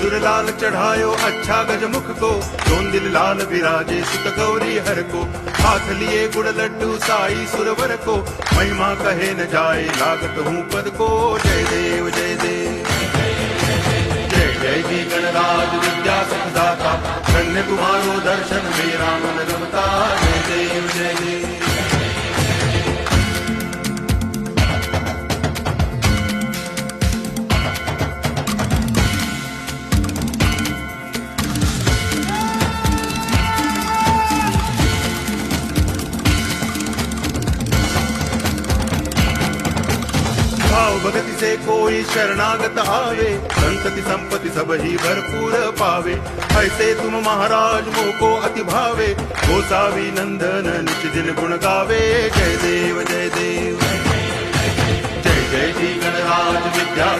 सिंदूर लाल चढ़ायो अच्छा गजमुख को, दोन दिल लाल विराजे सुत गौरी हर को। हाथ लिए गुड़ लड्डू साई सुरवर को, महिमा कहे न जाए लागत हूँ पद को। जय देव जय देव जय जय जी गणराज विद्या सुखदाता, धन्य तुम्हारो दर्शन मेरा मन रमता। जय देव जय देव भाव भगति से कोई शरणागत आवे, संतति संपत्ति सब ही भरपूर पावे। ऐसे तुम महाराज मोको अति भावे, गोसावी नंदन नित दिन गुण गावे। जय देव जय देव जय जय जी गणराज विद्या